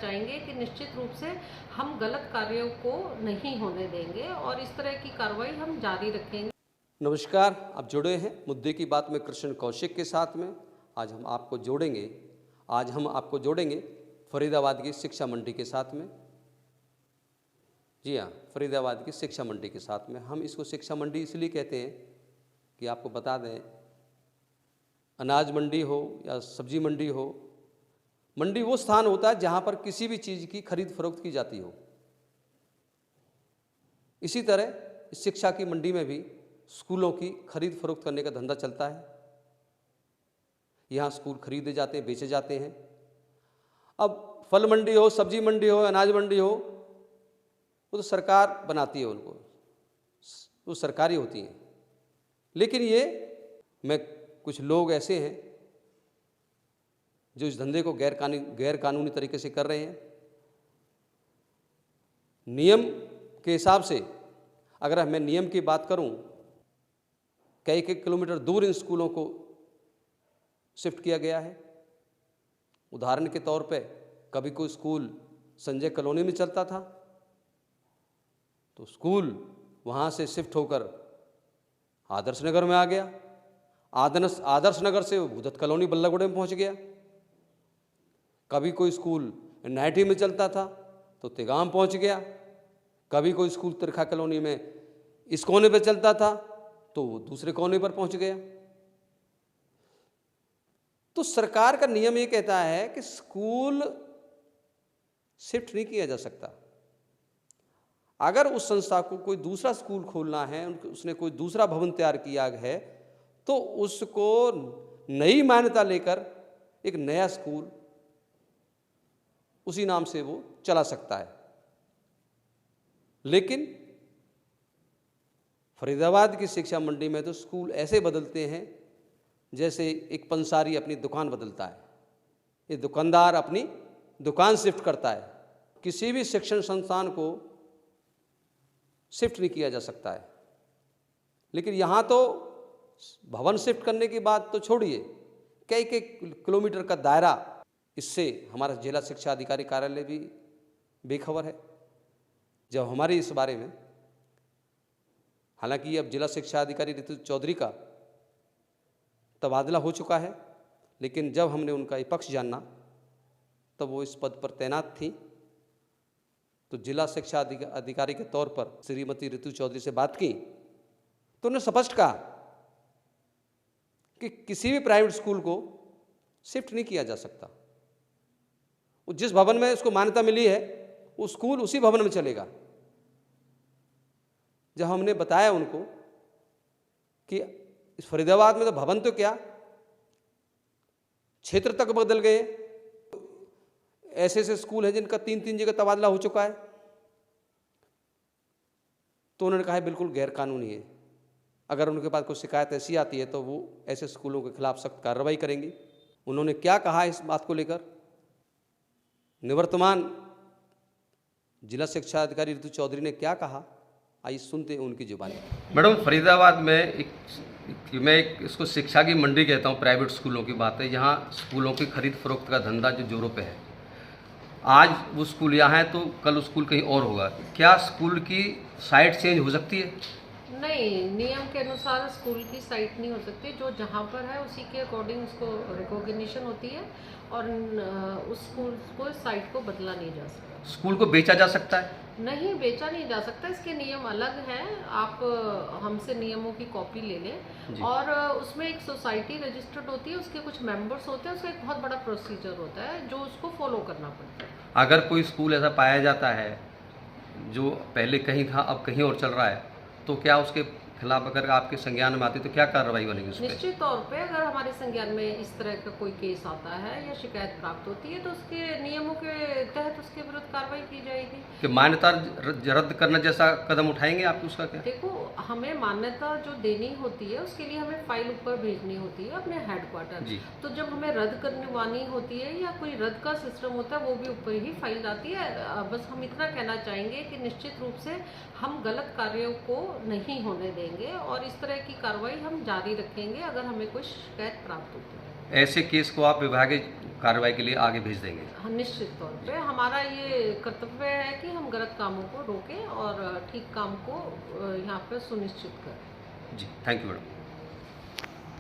चाहेंगे कि निश्चित रूप से हम गलत कार्यों को नहीं होने देंगे और इस तरह की कार्रवाई हम जारी रखेंगे। नमस्कार, आप जुड़े हैं मुद्दे की बात में कृष्ण कौशिक के साथ में। आज हम आपको जोड़ेंगे फरीदाबाद की शिक्षा मंडी के साथ में। जी हाँ, फरीदाबाद की शिक्षा मंडी के साथ में। हम इसको शिक्षा मंडी इसलिए कहते हैं कि आपको बता दें, अनाज मंडी हो या सब्जी मंडी हो, मंडी वो स्थान होता है जहाँ पर किसी भी चीज़ की खरीद फरोख्त की जाती हो। इसी तरह शिक्षा की मंडी में भी स्कूलों की खरीद फरोख्त करने का धंधा चलता है। यहाँ स्कूल खरीदे जाते हैं, बेचे जाते हैं। अब फल मंडी हो, सब्जी मंडी हो, अनाज मंडी हो, वो तो सरकार बनाती है उनको, वो सरकारी होती हैं। लेकिन मैं कुछ लोग ऐसे हैं जो इस धंधे को गैर कानूनी तरीके से कर रहे हैं। नियम के हिसाब से अगर मैं नियम की बात करूं, कई किलोमीटर दूर इन स्कूलों को शिफ्ट किया गया है। उदाहरण के तौर पे कभी कोई स्कूल संजय कॉलोनी में चलता था तो स्कूल वहाँ से शिफ्ट होकर आदर्श नगर में आ गया। आदर्श नगर से भूदत्त कॉलोनी बल्लागुड़े में पहुँच गया। कभी कोई स्कूल नाइटी में चलता था तो तिगाम पहुँच गया। कभी कोई स्कूल तिरखा कॉलोनी में इस कोने पे चलता था तो वो दूसरे कोने पर पहुँच गया। तो सरकार का नियम ये कहता है कि स्कूल शिफ्ट नहीं किया जा सकता। अगर उस संस्था को कोई दूसरा स्कूल खोलना है, उसने कोई दूसरा भवन तैयार किया है, तो उसको नई मान्यता लेकर एक नया स्कूल उसी नाम से वो चला सकता है। लेकिन फरीदाबाद की शिक्षा मंडी में तो स्कूल ऐसे बदलते हैं जैसे एक पंसारी अपनी दुकान बदलता है। ये दुकानदार अपनी दुकान शिफ्ट करता है। किसी भी शिक्षण संस्थान को शिफ्ट नहीं किया जा सकता है। लेकिन यहाँ तो भवन शिफ्ट करने की बात तो छोड़िए, कई किलोमीटर का दायरा, इससे हमारा जिला शिक्षा अधिकारी कार्यालय भी बेखबर है। जब हमारी इस बारे में, हालांकि अब जिला शिक्षा अधिकारी ऋतु चौधरी का तबादला हो चुका है, लेकिन जब हमने उनका ये पक्ष जाना तब वो इस पद पर तैनात थी। तो जिला शिक्षा अधिकारी के तौर पर श्रीमती ऋतु चौधरी से बात की तो उन्होंने स्पष्ट कहा कि किसी भी प्राइवेट स्कूल को शिफ्ट नहीं किया जा सकता। वो जिस भवन में उसको मान्यता मिली है वो स्कूल उसी भवन में चलेगा। जब हमने बताया उनको कि इस फरीदाबाद में तो भवन तो क्या, क्षेत्र तक बदल गए, ऐसे स्कूल हैं जिनका 3-3 जगह तबादला हो चुका है, तो उन्होंने कहा है बिल्कुल गैर कानूनी है। अगर उनके पास कोई शिकायत ऐसी आती है तो वो ऐसे स्कूलों के खिलाफ सख्त कार्रवाई करेंगे। उन्होंने क्या कहा इस बात को लेकर, निवर्तमान जिला शिक्षा अधिकारी ऋतु चौधरी ने क्या कहा, आइए सुनते हैं उनकी जुबानी। मैडम, फरीदाबाद में मैं इसको शिक्षा की मंडी कहता हूँ, प्राइवेट स्कूलों की बात है। यहाँ स्कूलों की खरीद फरोख्त का धंधा जो जोरों पे है। आज वो स्कूल यहाँ है तो कल स्कूल कहीं और होगा। क्या स्कूल की साइट चेंज हो सकती है? नहीं, नियम के अनुसार स्कूल की साइट नहीं हो सकती। जो जहाँ पर है उसी के अकॉर्डिंग उसको रिकॉग्निशन होती है और उस स्कूल को साइट को बदला नहीं जा सकता। स्कूल को बेचा जा सकता है? नहीं, बेचा नहीं जा सकता। इसके नियम अलग हैं। आप हमसे नियमों की कॉपी ले लें और उसमें एक सोसाइटी रजिस्टर्ड होती है, उसके कुछ मेंबर्स होते हैं, उसका एक बहुत बड़ा प्रोसीजर होता है जो उसको फॉलो करना पड़ता है। अगर कोई स्कूल ऐसा पाया जाता है जो पहले कहीं था अब कहीं और चल रहा है, तो क्या उसके खिलाफ अगर आपके संज्ञान में आती तो क्या कार्रवाई बनेगी उस पर? निश्चित तौर पे अगर हमारे संज्ञान में इस तरह का कोई केस आता है या शिकायत प्राप्त होती है तो उसके नियमों के तहत उसके विरुद्ध कार्रवाई की जाएगी। कि मान्यता रद्द करना जैसा कदम उठाएंगे आप उसका क्या? देखो, हमें मान्यता जो देनी होती है उसके लिए हमें फाइल ऊपर भेजनी होती है अपने हेडक्वार्टर। तो जब हमें रद्द करवानी होती है या कोई रद्द का सिस्टम होता है वो भी ऊपर ही फाइल जाती है। बस हम इतना कहना चाहेंगे कि निश्चित रूप से हम गलत कार्यों को नहीं होने देंगे और इस तरह की कार्रवाई हम जारी रखेंगे अगर हमें कोई शिकायत प्राप्त होती है। ऐसे केस को आप विभागीय कार्रवाई के लिए आगे भेज देंगे। हाँ, निश्चित तौर पे हमारा ये कर्तव्य है कि हम गलत कामों को रोकें और ठीक काम को यहाँ पे सुनिश्चित करें। जी, थैंक यू मैडम।